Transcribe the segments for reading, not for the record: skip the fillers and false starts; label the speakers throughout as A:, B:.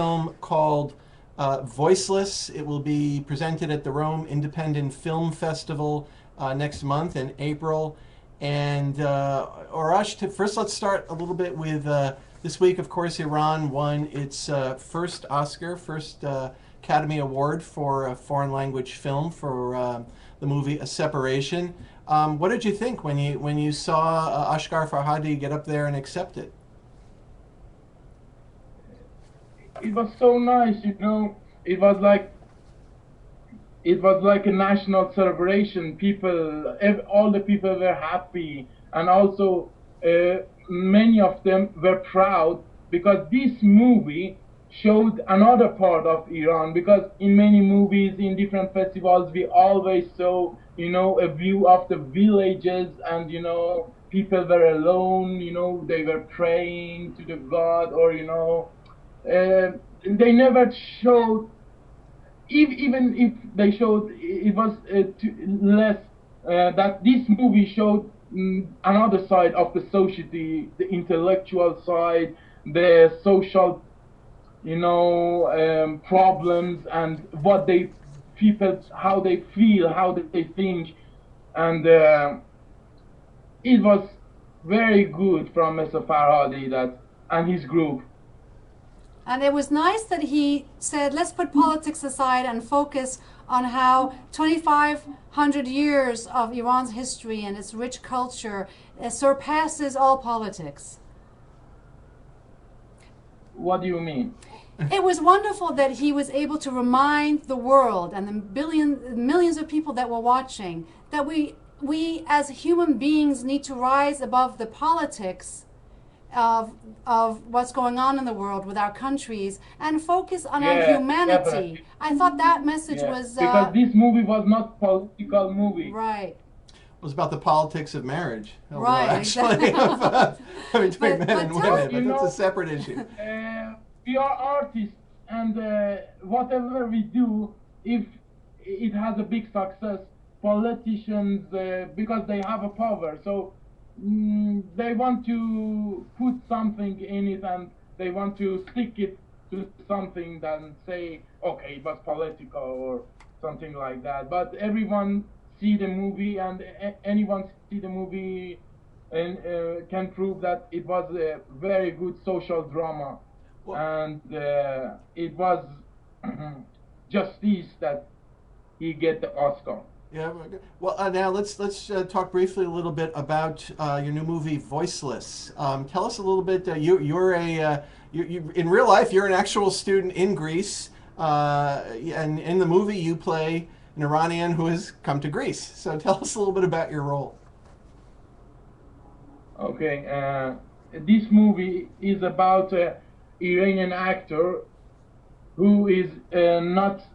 A: film called Voiceless. It will be presented at the Rome Independent Film Festival next month in April. And Arash, first let's start a little bit with this week, of course, Iran won its first Oscar, first Academy Award for a foreign language film for the movie A Separation. What did you think when you saw Ashghar Farhadi get up there and accept it?
B: It was so nice, you know. It was like a national celebration. All the people were happy, and also many of them were proud because this movie showed another part of Iran. Because in many movies, in different festivals, we always saw, you know, a view of the villages, and you know, people were alone. You know, they were praying to the God, or you know. They never showed, even if they showed, it was less, that this movie showed another side of the society, the intellectual side, the social, you know, problems, and what people, how they feel, how they think. And it was very good from Mr. Farhadi and his group.
C: And it was nice that he said, let's put politics aside and focus on how 2,500 years of Iran's history and its rich culture surpasses all politics.
B: What do you mean?
C: It was wonderful that he was able to remind the world and the millions of people that were watching that we as human beings need to rise above the politics of what's going on in the world with our countries and focus on our humanity. Yeah, I thought that message was...
B: because this movie was not a political movie.
C: Right.
A: It was about the politics of marriage.
C: Right,
A: actually,
C: exactly.
A: between men and women, but that's a separate issue.
B: We are artists, and whatever we do, if it has a big success, politicians, because they have a power, so they want to put something in it, and they want to stick it to something and say, okay, it was political or something like that. But everyone see the movie, and anyone see the movie and can prove that it was a very good social drama. Well, and it was justice that he get the Oscar.
A: Yeah. Well, now let's talk briefly a little bit about your new movie, Voiceless. Tell us a little bit. You're in real life, you're an actual student in Greece, and in the movie you play an Iranian who has come to Greece. So tell us a little bit about your role.
B: Okay. This movie is about an Iranian actor who is not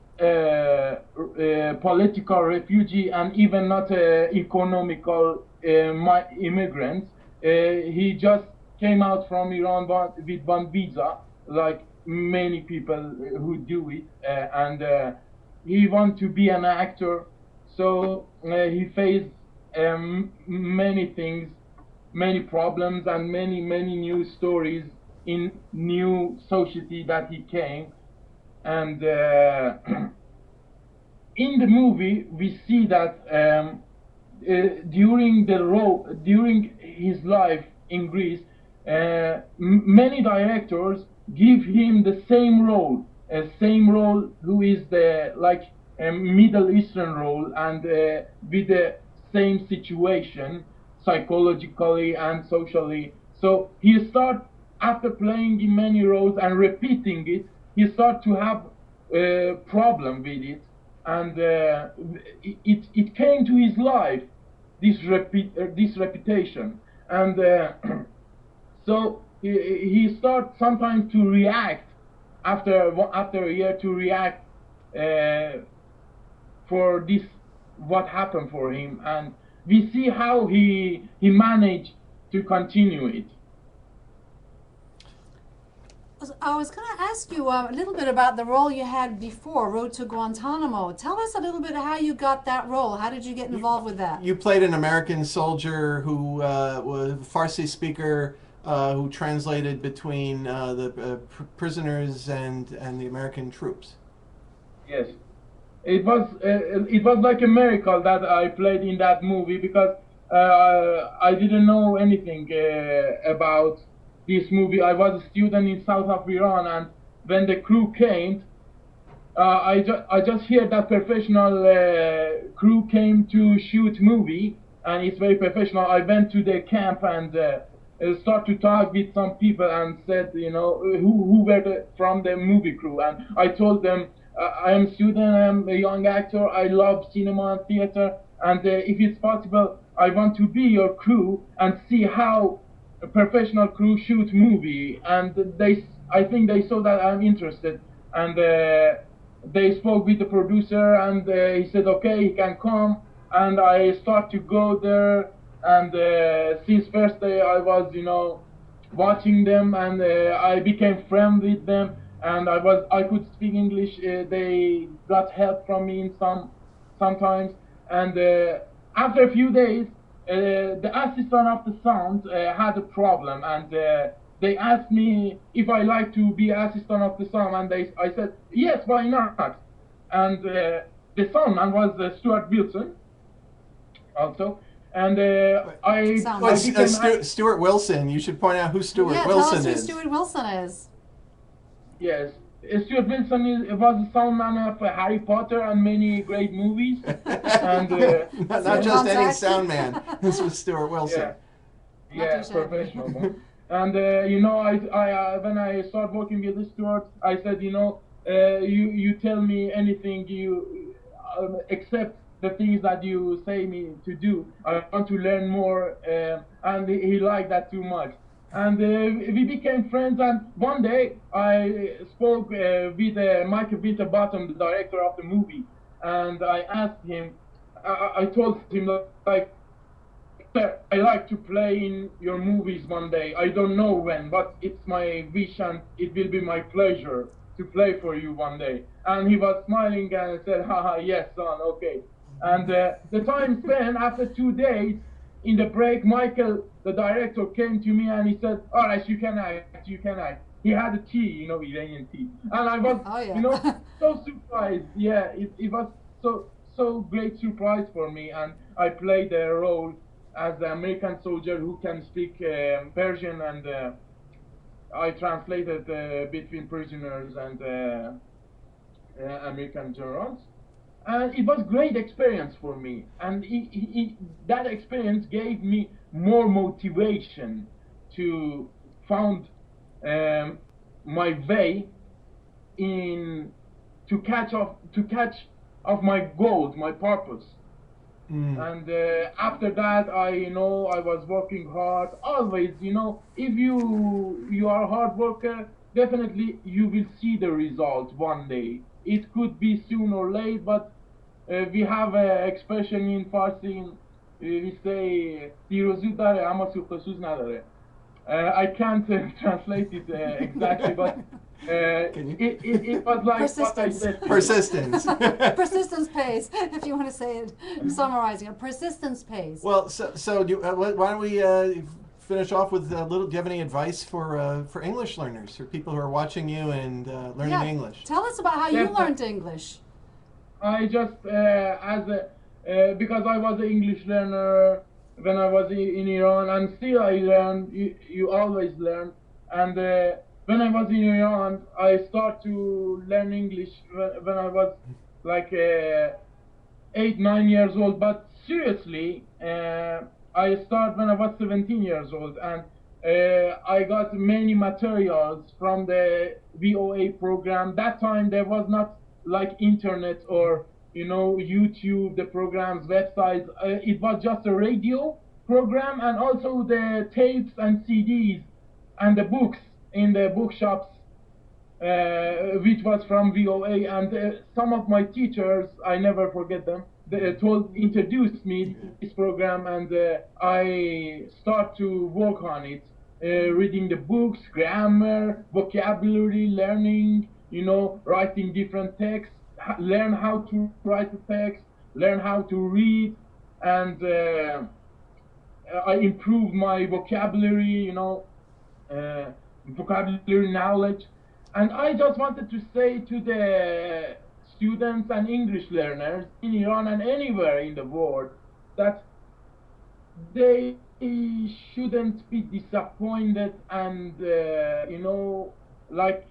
B: political refugee, and even not economical immigrant. He just came out from Iran with one visa, like many people who do it, and he wants to be an actor. So he faced many things, many problems, and many new stories in new society that he came. And in the movie, we see that during his life in Greece, many directors give him the same role, who is the Middle Eastern role, and with the same situation psychologically and socially. So he starts, after playing in many roles and repeating it, he started to have a problem with it, and it came to his life, this reputation, and so he started sometimes to react after a year, to react for this, what happened for him, and we see how he managed to continue it.
C: I was going to ask you a little bit about the role you had before, Road to Guantanamo. Tell us a little bit how you got that role. How did you get involved with that?
A: You played an American soldier who was a Farsi speaker who translated between the prisoners and the American troops.
B: Yes, it was like a miracle that I played in that movie, because I didn't know anything about this movie. I was a student in south of Iran, and when the crew came, I just hear that professional crew came to shoot movie, and it's very professional. I went to the camp and start to talk with some people and said, who were from the movie crew, and I told them I am a student, I am a young actor, I love cinema and theater, and if it's possible, I want to be your crew and see how a professional crew shoot movie. And I think they saw that I'm interested, and they spoke with the producer, and he said, okay, he can come, and I start to go there, and since first day I was, watching them, and I became friend with them, and I could speak English. They got help from me in sometimes, and after a few days, the assistant of the sound had a problem, and they asked me if I like to be assistant of the sound, and I said yes, why not? And the soundman was Stuart Wilson, also, and
A: Stuart Wilson. You should point out who Stuart Wilson
C: tell us
A: is.
C: who Stuart Wilson is.
B: Yes, Stuart Wilson was the soundman of Harry Potter and many great movies. And
A: not just any sound man. This was Stuart Wilson.
B: Yeah, professional one. And when I started working with Stuart, I said, you tell me anything you except the things that you say me to do. I want to learn more, and he liked that too much. And we became friends, and one day I spoke with Michael Winterbottom, the director of the movie, and I asked him, I told him, like, I like to play in your movies one day. I don't know when, but it's my wish, and it will be my pleasure to play for you one day. And he was smiling and said, haha, yes, son, okay. And the time spent, after 2 days, in the break, Michael, the director, came to me and he said, Arash, you can act, you can act. He had a tea, Iranian tea. And I was, so surprised. Yeah, it was so great surprise for me. And I played the role as the American soldier who can speak Persian, and I translated between prisoners and American generals. And it was a great experience for me. And that experience gave me more motivation to found my way to catch off my goals, my purpose. And after that, I was working hard. Always, if you are a hard worker, definitely you will see the result one day. It could be soon or late, but we have an expression in Farsi. We say "دیروز زود داره اما سوخت سوز نداره." I can't translate it exactly, but it was like
C: persistence.
B: What I said.
A: Persistence.
C: Persistence pays, if you want to say it, summarizing it. Persistence pays.
A: Well, so why don't we finish off with a little? Do you have any advice for English learners, for people who are watching you and learning English?
C: Tell us about how you learned English.
B: I just because I was an English learner when I was in Iran, and still I learn. You always learn. And when I was in Iran, I started to learn English when I was like 8-9 years old. But seriously, I started when I was 17 years old, and I got many materials from the VOA program. That time there was not like internet or YouTube, the programs, websites. It was just a radio program, and also the tapes and CDs and the books in the bookshops, which was from VOA. And some of my teachers, I never forget them, they introduced me to this program, and I start to work on it, reading the books, grammar, vocabulary, learning, writing different texts, learn how to write a text, learn how to read, and I improved my vocabulary, vocabulary knowledge. And I just wanted to say to the students and English learners in Iran and anywhere in the world that they shouldn't be disappointed and like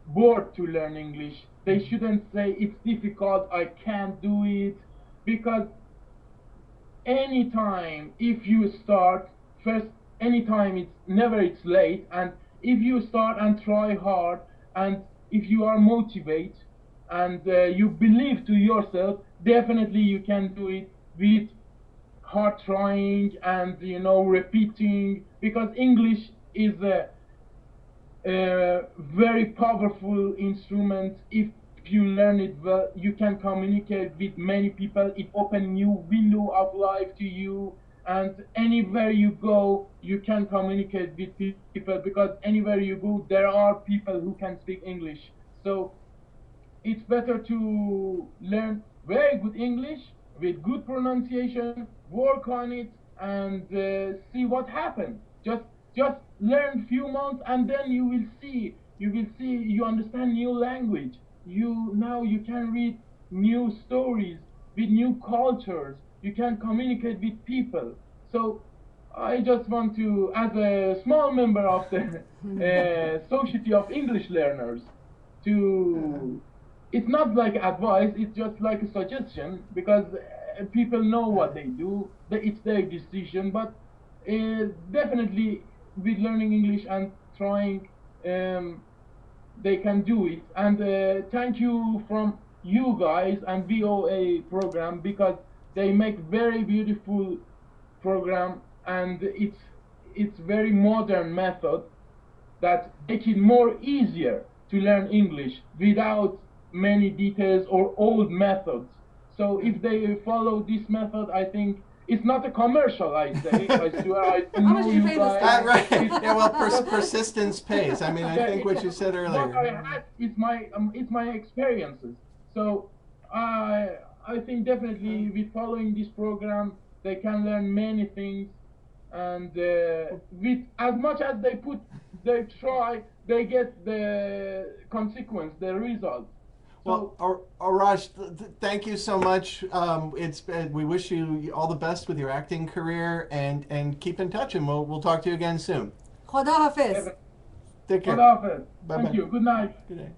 B: bored to learn English. They shouldn't say it's difficult, I can't do it, because anytime if you start first, anytime it's late, and if you start and try hard, and if you are motivated and you believe to yourself, definitely you can do it with hard trying and repeating, because English is a very powerful instrument. If you learn it well, you can communicate with many people. It opens new window of life to you, and anywhere you go, you can communicate with people, because anywhere you go, there are people who can speak English. So it's better to learn very good English with good pronunciation, work on it, and see what happens. Just learn few months, and then you understand new language. You can read new stories with new cultures. You can communicate with people. So I just want to, as a small member of the Society of English Learners, to, it's not like advice, it's just like a suggestion, because people know what they do, it's their decision, but definitely with learning English and trying, they can do it. And thank you from you guys and VOA program, because they make very beautiful program, and it's very modern method that make it more easier to learn English without many details or old methods. So if they follow this method, I think it's not a commercial, I say. I swear, I
C: How much
B: know
C: do you
B: you
C: pay this
B: guys.
C: guy?
A: Right. Yeah, well, persistence pays. I mean, I think what you said
B: What I
A: earlier.
B: had is my experiences. So I think definitely with following this program, they can learn many things, and with as much as they try, they get the consequence, the result.
A: Well,
B: So
A: Arash, thank you so much. We wish you all the best with your acting career, and keep in touch, and we'll talk to you again soon.
C: خدا حافظ.
A: Take care.
B: God office.
A: Bye-bye.
B: Thank you. Good night.
A: Good day.